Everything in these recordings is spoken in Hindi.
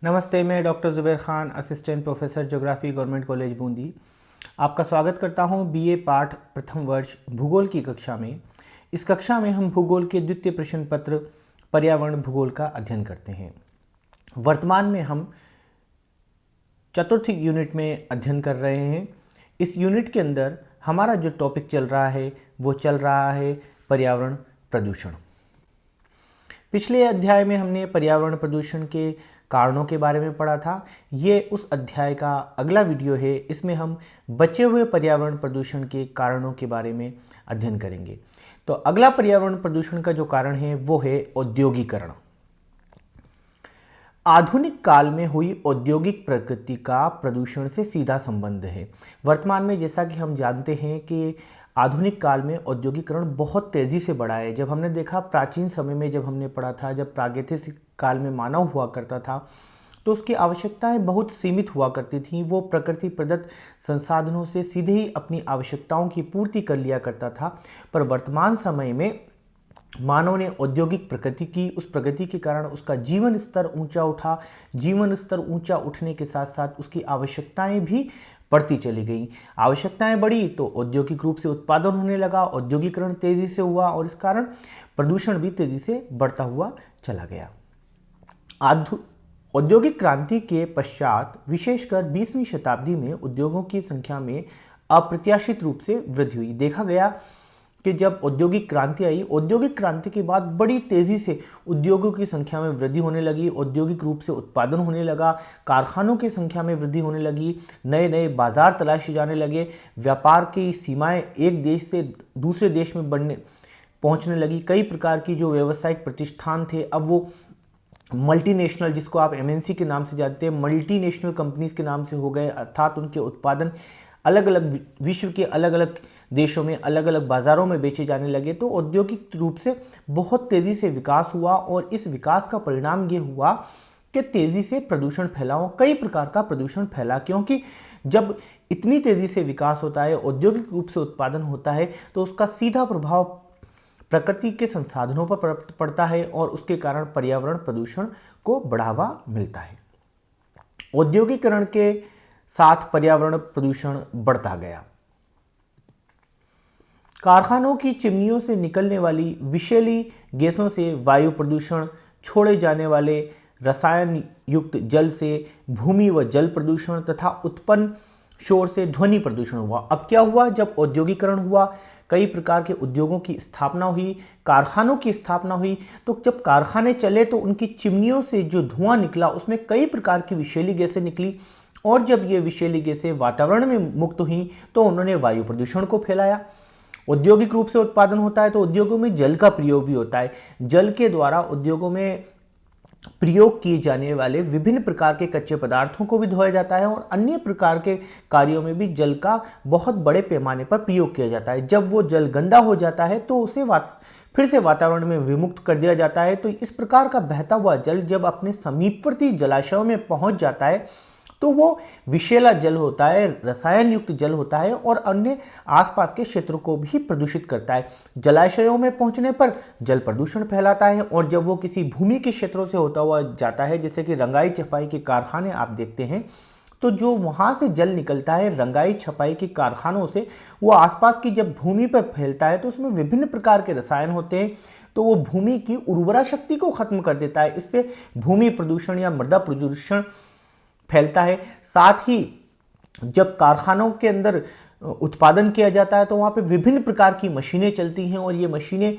नमस्ते, मैं doctor Zubair Khan, assistant professor geography, government college Bundi. आपका स्वागत करता हूं बीए पाठ प्रथम वर्ष भूगोल की कक्षा में। इस कक्षा में हम भूगोल के द्वितीय प्रश्न पत्र पर्यावरण भूगोल का अध्ययन करते हैं। वर्तमान में हम चतुर्थ यूनिट में अध्ययन कर रहे हैं। इस यूनिट के अंदर हमारा जो टॉपिक चल रहा है वो चल रहा है पर्यावरण प्रदूषण। पिछले अध्याय में हमने पर्यावरण प्रदूषण के कारणों के बारे में पढ़ा था। ये उस अध्याय का अगला वीडियो है। इसमें हम बचे हुए पर्यावरण प्रदूषण के कारणों के बारे में अध्ययन करेंगे। तो अगला पर्यावरण प्रदूषण का जो कारण है वो है औद्योगिकरण। आधुनिक काल में हुई औद्योगिक प्रगति का प्रदूषण से सीधा संबंध है। वर्तमान में जैसा कि हम जानते हैं कि आधुनिक काल में औद्योगिकरण बहुत तेज़ी से बढ़ा है। जब हमने देखा प्राचीन समय में, जब हमने पढ़ा था, जब प्रागैतिहासिक काल में मानव हुआ करता था तो उसकी आवश्यकताएं बहुत सीमित हुआ करती थीं। वो प्रकृति प्रदत्त संसाधनों से सीधे ही अपनी आवश्यकताओं की पूर्ति कर लिया करता था। पर वर्तमान समय में मानव ने औद्योगिक प्रगति की। उस प्रगति के कारण उसका जीवन स्तर ऊंचा उठा। जीवन स्तर ऊंचा उठने के साथ साथ उसकी आवश्यकताएं भी बढ़ती चली गई। आवश्यकताएं बढ़ी तो औद्योगिक रूप से उत्पादन होने लगा, औद्योगिकरण तेजी से हुआ और इस कारण प्रदूषण भी तेजी से बढ़ता हुआ चला गया। औद्योगिक क्रांति के पश्चात विशेषकर 20वीं शताब्दी में उद्योगों की संख्या में अप्रत्याशित रूप से वृद्धि हुई। देखा गया कि जब औद्योगिक क्रांति आई, औद्योगिक क्रांति के बाद बड़ी तेज़ी से उद्योगों की संख्या में वृद्धि होने लगी, औद्योगिक रूप से उत्पादन होने लगा, कारखानों की संख्या में वृद्धि होने लगी, नए नए बाजार तलाशे जाने लगे, व्यापार की सीमाएं एक देश से दूसरे देश में पहुंचने लगी। कई प्रकार की जो व्यावसायिक प्रतिष्ठान थे अब वो मल्टीनेशनल, जिसको आप एमएनसी के नाम से जानते हैं, मल्टीनेशनल कंपनीज के नाम से हो गए। अर्थात उनके उत्पादन अलग अलग विश्व के अलग अलग देशों में, अलग अलग बाज़ारों में बेचे जाने लगे। तो औद्योगिक रूप से बहुत तेज़ी से विकास हुआ और इस विकास का परिणाम ये हुआ कि तेज़ी से प्रदूषण फैला हो, कई प्रकार का प्रदूषण फैला। क्योंकि जब इतनी तेज़ी से विकास होता है, औद्योगिक रूप से उत्पादन होता है, तो उसका सीधा प्रभाव प्रकृति के संसाधनों पर पड़ता है और उसके कारण पर्यावरण प्रदूषण को बढ़ावा मिलता है। औद्योगिकरण के साथ पर्यावरण प्रदूषण बढ़ता गया। कारखानों की चिमनियों से निकलने वाली विषैली गैसों से वायु प्रदूषण, छोड़े जाने वाले रसायन युक्त जल से भूमि व जल प्रदूषण तथा उत्पन्न शोर से ध्वनि प्रदूषण हुआ। अब क्या हुआ? जब औद्योगिकरण हुआ, कई प्रकार के उद्योगों की स्थापना हुई, कारखानों की स्थापना हुई, तो जब कारखाने चले तो उनकी चिमनियों से जो धुआं निकला उसमें कई प्रकार की विषैली गैसें निकली और जब ये विषैली गैसें वातावरण में मुक्त हुई तो उन्होंने वायु प्रदूषण को फैलाया। औद्योगिक रूप से उत्पादन होता है तो उद्योगों में जल का प्रयोग भी होता है। जल के द्वारा उद्योगों में प्रयोग किए जाने वाले विभिन्न प्रकार के कच्चे पदार्थों को भी धोया जाता है और अन्य प्रकार के कार्यों में भी जल का बहुत बड़े पैमाने पर प्रयोग किया जाता है। जब वो जल गंदा हो जाता है तो उसे फिर से वातावरण में विमुक्त कर दिया जाता है। तो इस प्रकार का बहता हुआ जल जब अपने समीपवर्ती जलाशयों में पहुंच जाता है तो वो विषैला जल होता है, रसायन युक्त जल होता है और अन्य आसपास के क्षेत्रों को भी प्रदूषित करता है। जलाशयों में पहुंचने पर जल प्रदूषण फैलाता है और जब वो किसी भूमि के क्षेत्रों से होता हुआ जाता है, जैसे कि रंगाई छपाई के कारखाने आप देखते हैं, तो जो वहाँ से जल निकलता है रंगाई छपाई के कारखानों से, वो आसपास की जब भूमि पर फैलता है तो उसमें विभिन्न प्रकार के रसायन होते हैं, तो वो भूमि की उर्वरा शक्ति को खत्म कर देता है। इससे भूमि प्रदूषण या मृदा प्रदूषण फैलता है। साथ ही जब कारखानों के अंदर उत्पादन किया जाता है तो वहाँ पे विभिन्न प्रकार की मशीनें चलती हैं और ये मशीनें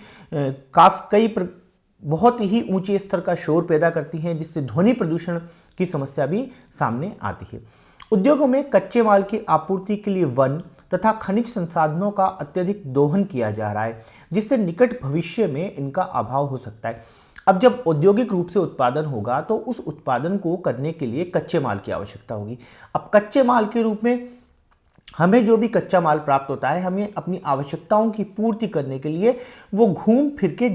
बहुत ही ऊंचे स्तर का शोर पैदा करती हैं, जिससे ध्वनि प्रदूषण की समस्या भी सामने आती है। उद्योगों में कच्चे माल की आपूर्ति के लिए वन तथा खनिज संसाधनों का अत्यधिक दोहन किया जा रहा है, जिससे निकट भविष्य में इनका अभाव हो सकता है। अब जब औद्योगिक रूप से उत्पादन होगा तो उस उत्पादन को करने के लिए कच्चे माल की आवश्यकता होगी। अब कच्चे माल के रूप में हमें जो भी कच्चा माल प्राप्त होता है, हमें अपनी आवश्यकताओं की पूर्ति करने के लिए वो घूम फिर के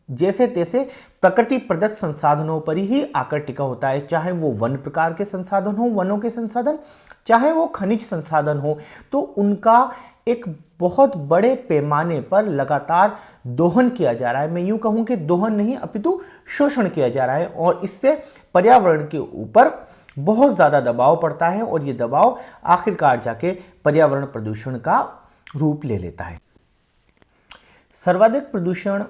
जैसे तैसे प्रकृति प्रदत्त संसाधनों पर ही आकर टिका होता है। चाहे वो वन प्रकार के संसाधन हो, वनों के संसाधन, चाहे वो खनिज संसाधन हो, तो उनका एक बहुत बड़े पैमाने पर लगातार दोहन किया जा रहा है। मैं यूं कहूं कि दोहन नहीं अपितु शोषण किया जा रहा है और इससे पर्यावरण के ऊपर बहुत ज़्यादा दबाव पड़ता है और ये दबाव आखिरकार जाके पर्यावरण प्रदूषण का रूप ले लेता है। सर्वाधिक प्रदूषण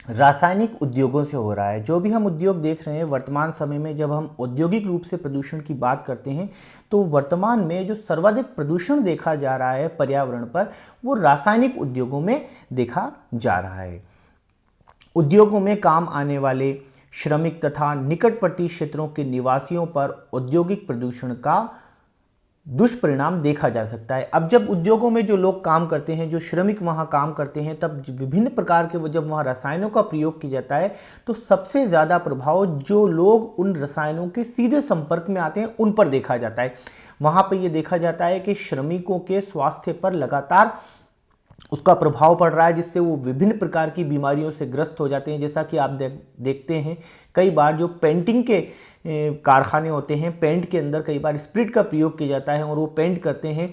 रासायनिक उद्योगों से हो रहा है। जो भी हम उद्योग देख रहे हैं वर्तमान समय में, जब हम औद्योगिक रूप से प्रदूषण की बात करते हैं तो वर्तमान में जो सर्वाधिक प्रदूषण देखा जा रहा है पर्यावरण पर, वो रासायनिक उद्योगों में देखा जा रहा है। उद्योगों में काम आने वाले श्रमिक तथा निकटवर्ती क्षेत्रों के निवासियों पर औद्योगिक प्रदूषण का दुष्परिणाम देखा जा सकता है। अब जब उद्योगों में जो लोग काम करते हैं, जो श्रमिक वहाँ काम करते हैं, तब विभिन्न प्रकार के जब वहाँ रसायनों का प्रयोग किया जाता है तो सबसे ज़्यादा प्रभाव जो लोग उन रसायनों के सीधे संपर्क में आते हैं उन पर देखा जाता है। वहाँ पर ये देखा जाता है कि श्रमिकों के स्वास्थ्य पर लगातार उसका प्रभाव पड़ रहा है, जिससे वो विभिन्न प्रकार की बीमारियों से ग्रस्त हो जाते हैं। जैसा कि आप देखते हैं कई बार जो पेंटिंग के कारखाने होते हैं, पेंट के अंदर कई बार स्प्रिट का प्रयोग किया जाता है और वो पेंट करते हैं,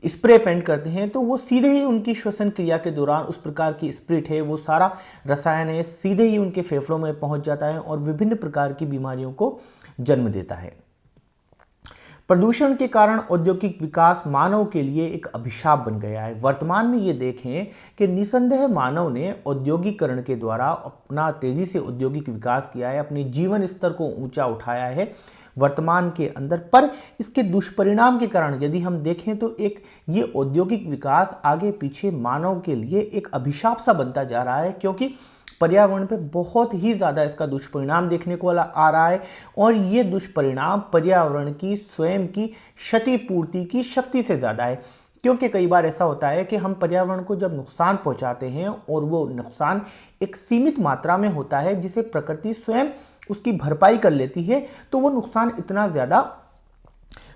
स्प्रे पेंट करते हैं, तो वो सीधे ही उनकी श्वसन क्रिया के दौरान उस प्रकार की स्प्रिट है, वो सारा रसायन है, सीधे ही उनके फेफड़ों में पहुंच जाता है और विभिन्न प्रकार की बीमारियों को जन्म देता है। प्रदूषण के कारण औद्योगिक विकास मानव के लिए एक अभिशाप बन गया है। वर्तमान में ये देखें कि निसंदेह मानव ने औद्योगिकरण के द्वारा अपना तेजी से औद्योगिक विकास किया है, अपने जीवन स्तर को ऊंचा उठाया है वर्तमान के अंदर। पर इसके दुष्परिणाम के कारण यदि हम देखें तो एक ये औद्योगिक विकास आगे पीछे मानव के लिए एक अभिशाप सा बनता जा रहा है, क्योंकि पर्यावरण पे बहुत ही ज़्यादा इसका दुष्परिणाम देखने को आ रहा है और ये दुष्परिणाम पर्यावरण की स्वयं की क्षतिपूर्ति की शक्ति से ज़्यादा है। क्योंकि कई बार ऐसा होता है कि हम पर्यावरण को जब नुकसान पहुंचाते हैं और वो नुकसान एक सीमित मात्रा में होता है जिसे प्रकृति स्वयं उसकी भरपाई कर लेती है, तो वो नुकसान इतना ज़्यादा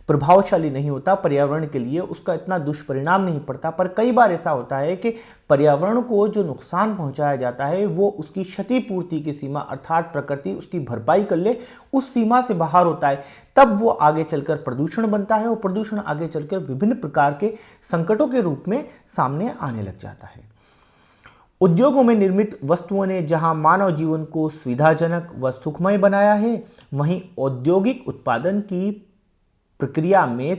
प्रभावशाली नहीं होता पर्यावरण के लिए, उसका इतना दुष्परिणाम नहीं पड़ता। पर कई बार ऐसा होता है कि पर्यावरण को जो नुकसान पहुंचाया जाता है वो उसकी क्षतिपूर्ति की सीमा अर्थात प्रकृति उसकी भरपाई कर ले, उस सीमा से बाहर होता है, तब वो आगे चलकर प्रदूषण बनता है और प्रदूषण आगे चलकर विभिन्न प्रकार के संकटों के रूप में सामने आने लग जाता है। उद्योगों में निर्मित वस्तुओं ने जहां मानव जीवन को सुविधाजनक व सुखमय बनाया है, वहीं औद्योगिक उत्पादन की प्रक्रिया में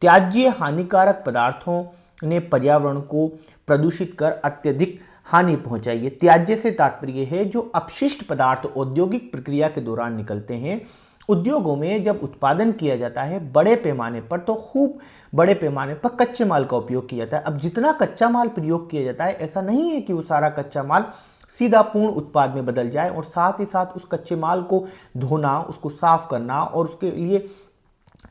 त्याज्य हानिकारक पदार्थों ने पर्यावरण को प्रदूषित कर अत्यधिक हानि पहुंचाई है। त्याज्य से तात्पर्य है जो अपशिष्ट पदार्थ औद्योगिक प्रक्रिया के दौरान निकलते हैं। उद्योगों में जब उत्पादन किया जाता है बड़े पैमाने पर, तो खूब बड़े पैमाने पर कच्चे माल का उपयोग किया जाता है। अब जितना कच्चा माल प्रयोग किया जाता है, ऐसा नहीं है कि वो सारा कच्चा माल सीधा पूर्ण उत्पाद में बदल जाए, और साथ ही साथ उस कच्चे माल को धोना, उसको साफ करना और उसके लिए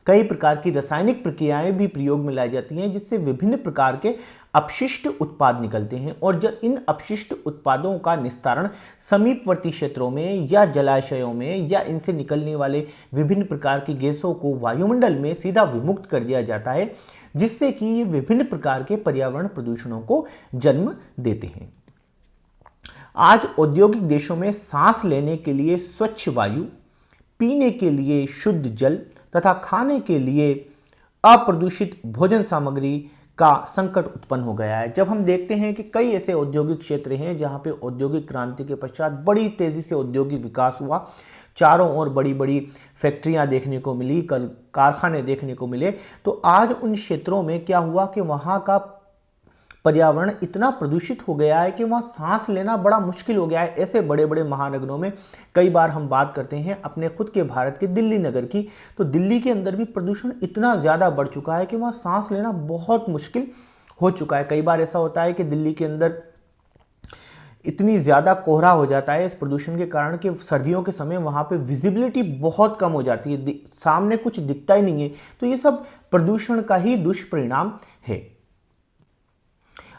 कई प्रकार की रासायनिक प्रक्रियाएं भी प्रयोग में लाई जाती हैं, जिससे विभिन्न प्रकार के अपशिष्ट उत्पाद निकलते हैं। और जब इन अपशिष्ट उत्पादों का निस्तारण समीपवर्ती क्षेत्रों में या जलाशयों में या इनसे निकलने वाले विभिन्न प्रकार की गैसों को वायुमंडल में सीधा विमुक्त कर दिया जाता है, जिससे कि ये विभिन्न प्रकार के पर्यावरण प्रदूषणों को जन्म देते हैं। आज औद्योगिक देशों में सांस लेने के लिए स्वच्छ वायु, पीने के लिए शुद्ध जल तथा खाने के लिए अप्रदूषित भोजन सामग्री का संकट उत्पन्न हो गया है। जब हम देखते हैं कि कई ऐसे औद्योगिक क्षेत्र हैं जहां पे औद्योगिक क्रांति के पश्चात बड़ी तेजी से औद्योगिक विकास हुआ, चारों ओर बड़ी बड़ी फैक्ट्रियां देखने को मिली, कारखाने देखने को मिले, तो आज उन क्षेत्रों में क्या हुआ कि वहां का पर्यावरण इतना प्रदूषित हो गया है कि वहाँ सांस लेना बड़ा मुश्किल हो गया है। ऐसे बड़े बड़े महानगरों में कई बार हम बात करते हैं अपने खुद के भारत के दिल्ली नगर की, तो दिल्ली के अंदर भी प्रदूषण इतना ज़्यादा बढ़ चुका है कि वहाँ सांस लेना बहुत मुश्किल हो चुका है। कई बार ऐसा होता है कि दिल्ली के अंदर इतनी ज़्यादा कोहरा हो जाता है इस प्रदूषण के कारण कि सर्दियों के समय वहाँ पे विजिबिलिटी बहुत कम हो जाती है, सामने कुछ दिखता ही नहीं है। तो ये सब प्रदूषण का ही दुष्परिणाम है।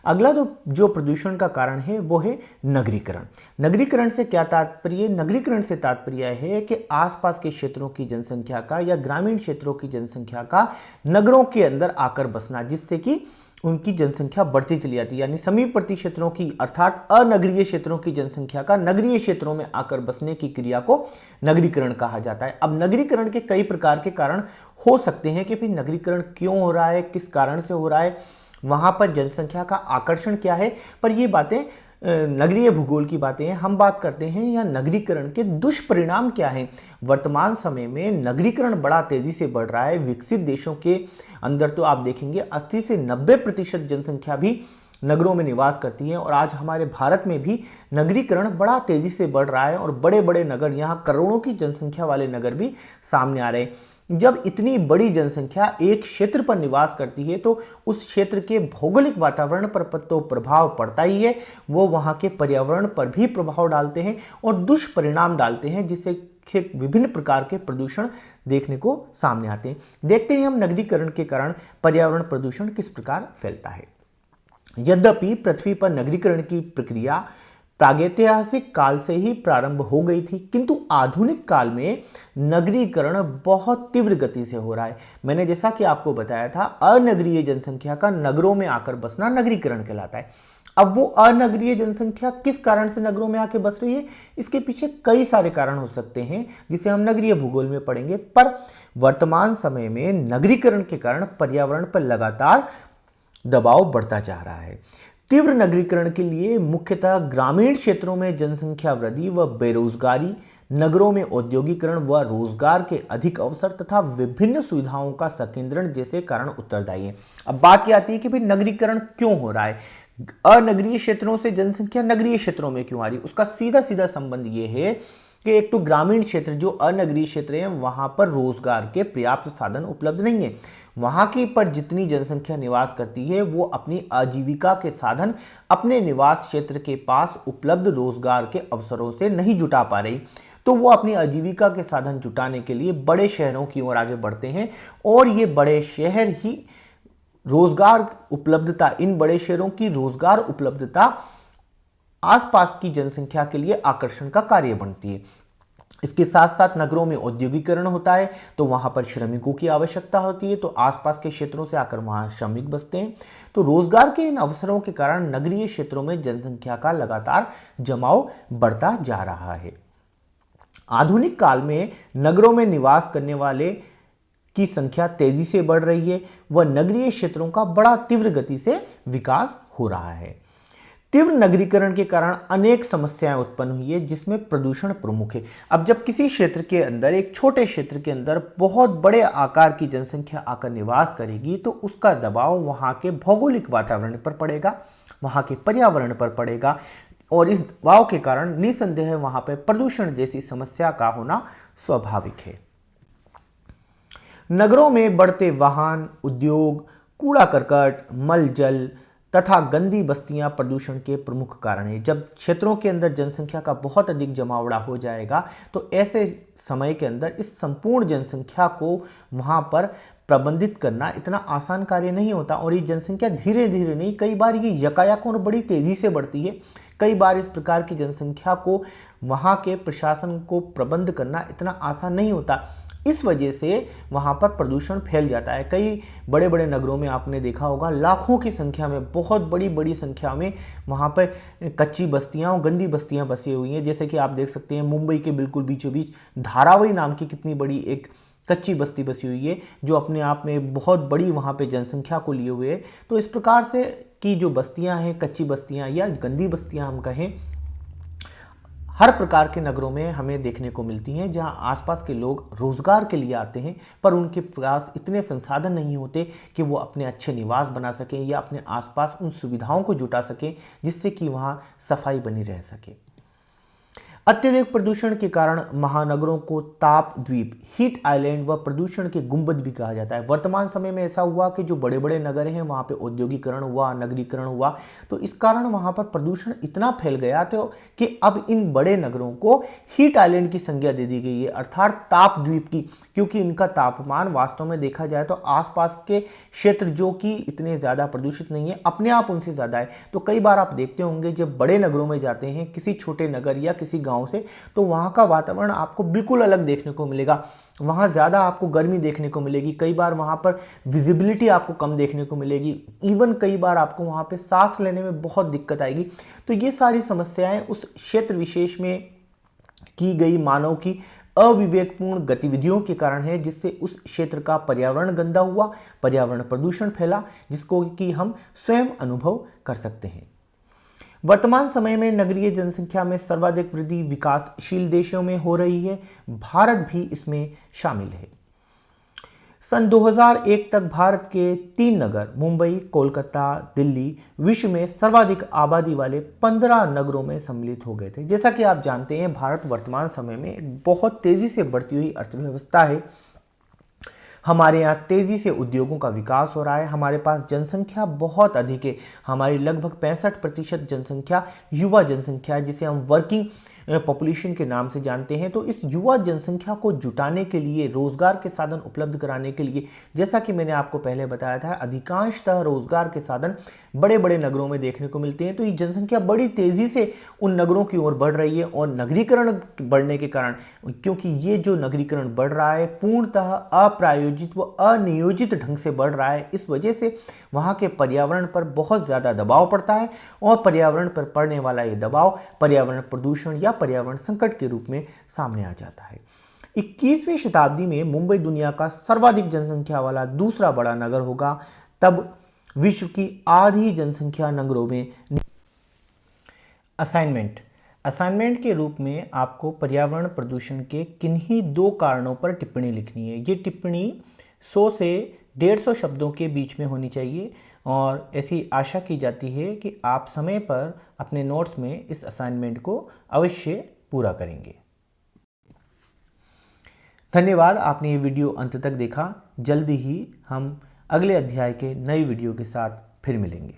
अगला जो प्रदूषण का कारण है वो है नगरीकरण। नगरीकरण से क्या तात्पर्य? नगरीकरण से तात्पर्य है कि आसपास के क्षेत्रों की जनसंख्या का या ग्रामीण क्षेत्रों की जनसंख्या का नगरों के अंदर आकर बसना, जिससे कि उनकी जनसंख्या बढ़ती चली जाती है। यानी समीपवर्ती क्षेत्रों की अर्थात अनगरीय क्षेत्रों की जनसंख्या का नगरीय क्षेत्रों में आकर बसने की क्रिया को नगरीकरण कहा जाता है। अब नगरीकरण के कई प्रकार के कारण हो सकते हैं कि फिर नगरीकरण क्यों हो रहा है, किस कारण से हो रहा है, वहाँ पर जनसंख्या का आकर्षण क्या है, पर ये बातें नगरीय भूगोल की बातें हैं। हम बात करते हैं या नगरीकरण के दुष्परिणाम क्या हैं। वर्तमान समय में नगरीकरण बड़ा तेजी से बढ़ रहा है। विकसित देशों के अंदर तो आप देखेंगे 80 से 90% जनसंख्या भी नगरों में निवास करती है, और आज हमारे भारत में भी नगरीकरण बड़ा तेजी से बढ़ रहा है और बड़े बड़े नगर, यहाँ करोड़ों की जनसंख्या वाले नगर भी सामने आ रहे हैं। जब इतनी बड़ी जनसंख्या एक क्षेत्र पर निवास करती है तो उस क्षेत्र के भौगोलिक वातावरण पर तो प्रभाव पड़ता ही है, वो वहाँ के पर्यावरण पर भी प्रभाव डालते हैं और दुष्परिणाम डालते हैं, जिससे विभिन्न प्रकार के प्रदूषण देखने को सामने आते हैं। देखते हैं हम नगरीकरण के कारण पर्यावरण प्रदूषण किस प्रकार फैलता है। यद्यपि पृथ्वी पर नगरीकरण की प्रक्रिया प्रागैतिहासिक काल से ही प्रारंभ हो गई थी, किंतु आधुनिक काल में नगरीकरण बहुत तीव्र गति से हो रहा है। मैंने जैसा कि आपको बताया था, अनगरीय जनसंख्या का नगरों में आकर बसना नगरीकरण कहलाता है। अब वो अनगरीय जनसंख्या किस कारण से नगरों में आके बस रही है, इसके पीछे कई सारे कारण हो सकते हैं, जिसे हम नगरीय भूगोल में पढ़ेंगे। पर वर्तमान समय में नगरीकरण के कारण पर्यावरण पर लगातार दबाव बढ़ता जा रहा है। तीव्र नगरीकरण के लिए मुख्यतः ग्रामीण क्षेत्रों में जनसंख्या वृद्धि व बेरोजगारी, नगरों में औद्योगिकरण व रोजगार के अधिक अवसर तथा विभिन्न सुविधाओं का संकेंद्रण जैसे कारण उत्तरदायी हैं। अब बात यह आती है कि भाई नगरीकरण क्यों हो रहा है, अनगरीय क्षेत्रों से जनसंख्या नगरीय क्षेत्रों में क्यों आ रही है। उसका सीधा सीधा संबंध ये है कि एक तो ग्रामीण क्षेत्र जो अनगरीय क्षेत्र हैं, वहां पर रोजगार के पर्याप्त साधन उपलब्ध नहीं है। वहां की पर जितनी जनसंख्या निवास करती है वो अपनी आजीविका के साधन अपने निवास क्षेत्र के पास उपलब्ध रोजगार के अवसरों से नहीं जुटा पा रही, तो वो अपनी आजीविका के साधन जुटाने के लिए बड़े शहरों की ओर आगे बढ़ते हैं, और ये बड़े शहर ही रोजगार उपलब्धता, इन बड़े शहरों की रोजगार उपलब्धता आसपास की जनसंख्या के लिए आकर्षण का कार्य बनती है। इसके साथ साथ नगरों में औद्योगिकरण होता है, तो वहां पर श्रमिकों की आवश्यकता होती है, तो आसपास के क्षेत्रों से आकर वहां श्रमिक बसते हैं। तो रोजगार के इन अवसरों के कारण नगरीय क्षेत्रों में जनसंख्या का लगातार जमाव बढ़ता जा रहा है। आधुनिक काल में नगरों में निवास करने वाले की संख्या तेजी से बढ़ रही है व नगरीय क्षेत्रों का बड़ा तीव्र गति से विकास हो रहा है। तीव्र नगरीकरण के कारण अनेक समस्याएं उत्पन्न हुई है, जिसमें प्रदूषण प्रमुख है। अब जब किसी क्षेत्र के अंदर, एक छोटे क्षेत्र के अंदर बहुत बड़े आकार की जनसंख्या आकर निवास करेगी, तो उसका दबाव वहां के भौगोलिक वातावरण पर पड़ेगा, वहां के पर्यावरण पर पड़ेगा, और इस दबाव के कारण निसंदेह वहां पर प्रदूषण जैसी समस्या का होना स्वाभाविक है। नगरों में बढ़ते वाहन, उद्योग, कूड़ा करकट, मल जल तथा गंदी बस्तियां प्रदूषण के प्रमुख कारण हैं। जब क्षेत्रों के अंदर जनसंख्या का बहुत अधिक जमावड़ा हो जाएगा, तो ऐसे समय के अंदर इस संपूर्ण जनसंख्या को वहां पर प्रबंधित करना इतना आसान कार्य नहीं होता, और ये जनसंख्या धीरे धीरे नहीं, कई बार ये यकायक और बड़ी तेजी से बढ़ती है। कई बार इस प्रकार की जनसंख्या को वहाँ के प्रशासन को प्रबंध करना इतना आसान नहीं होता। इस वजह से वहाँ पर प्रदूषण फैल जाता है। कई बड़े बड़े नगरों में आपने देखा होगा, लाखों की संख्या में, बहुत बड़ी बड़ी संख्या में वहाँ पर कच्ची बस्तियाँ और गंदी बस्तियाँ बसी हुई हैं। जैसे कि आप देख सकते हैं मुंबई के बिल्कुल बीचों बीच धारावी नाम की कितनी बड़ी एक कच्ची बस्ती बसी हुई है, जो अपने आप में बहुत बड़ी वहाँ पे जनसंख्या को लिए हुए है। तो इस प्रकार से की जो बस्तियाँ हैं, कच्ची बस्तियाँ या गंदी बस्तियाँ हम कहें, हर प्रकार के नगरों में हमें देखने को मिलती हैं, जहां आसपास के लोग रोजगार के लिए आते हैं, पर उनके पास इतने संसाधन नहीं होते कि वो अपने अच्छे निवास बना सकें या अपने आसपास उन सुविधाओं को जुटा सकें जिससे कि वहां सफाई बनी रह सके। अत्यधिक प्रदूषण के कारण महानगरों को ताप द्वीप, हीट आइलैंड व प्रदूषण के गुंबद भी कहा जाता है। वर्तमान समय में ऐसा हुआ कि जो बड़े बड़े नगर हैं वहाँ पे औद्योगिकरण हुआ, नगरीकरण हुआ, तो इस कारण वहाँ पर प्रदूषण इतना फैल गया तो कि अब इन बड़े नगरों को हीट आइलैंड की संज्ञा दे दी गई है, अर्थात ताप द्वीप की, क्योंकि इनका तापमान वास्तव में देखा जाए तो आसपास के क्षेत्र जो कि इतने ज़्यादा प्रदूषित नहीं है, अपने आप उनसे ज़्यादा है। तो कई बार आप देखते होंगे जब बड़े नगरों में जाते हैं, किसी छोटे नगर या किसी गाँव से, तो वहां का वातावरण आपको बिल्कुल अलग देखने को मिलेगा। वहां ज्यादा आपको गर्मी देखने को मिलेगी, कई बार वहां पर विजिबिलिटी आपको कम देखने को मिलेगी, इवन कई बार आपको वहां पे सांस लेने में बहुत दिक्कत आएगी। तो ये सारी समस्याएं उस क्षेत्र विशेष में की गई मानव की अविवेकपूर्ण गतिविधियों के कारण है, जिससे उस क्षेत्र का पर्यावरण गंदा हुआ, पर्यावरण प्रदूषण फैला, जिसको कि हम स्वयं अनुभव कर सकते हैं। वर्तमान समय में नगरीय जनसंख्या में सर्वाधिक वृद्धि विकासशील देशों में हो रही है। भारत भी इसमें शामिल है। सन 2001 तक भारत के 3 नगर मुंबई, कोलकाता, दिल्ली विश्व में सर्वाधिक आबादी वाले 15 नगरों में सम्मिलित हो गए थे। जैसा कि आप जानते हैं, भारत वर्तमान समय में एक बहुत तेजी से बढ़ती हुई अर्थव्यवस्था है। हमारे यहाँ तेज़ी से उद्योगों का विकास हो रहा है। हमारे पास जनसंख्या बहुत अधिक है। हमारी लगभग 65% जनसंख्या युवा जनसंख्या है, जिसे हम वर्किंग पॉपुलेशन के नाम से जानते हैं। तो इस युवा जनसंख्या को जुटाने के लिए, रोजगार के साधन उपलब्ध कराने के लिए, जैसा कि मैंने आपको पहले बताया था, अधिकांशतः रोजगार के साधन बड़े बड़े नगरों में देखने को मिलते हैं। तो ये जनसंख्या बड़ी तेज़ी से उन नगरों की ओर बढ़ रही है और नगरीकरण बढ़ने के कारण, क्योंकि ये जो नगरीकरण बढ़ रहा है पूर्णतः अप्रायोजित व अनियोजित ढंग से बढ़ रहा है, इस वजह से वहाँ के पर्यावरण पर बहुत ज़्यादा दबाव पड़ता है और पर्यावरण पर पड़ने वाला ये दबाव पर्यावरण प्रदूषण या पर्यावरण संकट के रूप में सामने आ जाता है। 21वीं शताब्दी में मुंबई दुनिया का सर्वाधिक जनसंख्या वाला दूसरा बड़ा नगर होगा। तब विश्व की आधी जनसंख्या नगरों में। असाइनमेंट के रूप में आपको पर्यावरण प्रदूषण के किन्हीं 2 कारणों पर टिप्पणी लिखनी है। ये टिप्पणी 100 से 150 शब्दों के बीच में होनी चाहिए और ऐसी आशा की जाती है कि आप समय पर अपने नोट्स में इस असाइनमेंट को अवश्य पूरा करेंगे। धन्यवाद, आपने ये वीडियो अंत तक देखा। जल्दी ही हम अगले अध्याय के नए वीडियो के साथ फिर मिलेंगे।